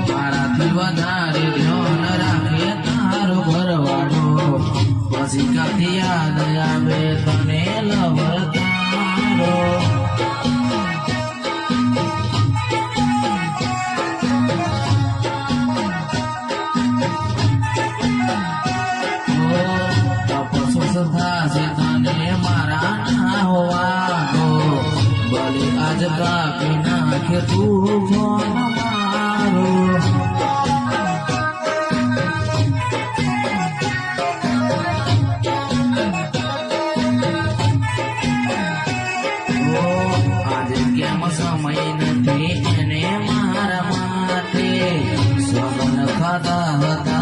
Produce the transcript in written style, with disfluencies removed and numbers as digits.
મારાથી વધારે ધ્યાન રાખે તારો ભરવાડો, પછી કાથી યાદ આવે તને લવર તારો. થશે તને મારા ના હોવાનો, ભલે આજ કાપી નાખે તું ફોન મારો. આજે કેમ સમય નથી એને મારા માટે, સગન ખાતા હતા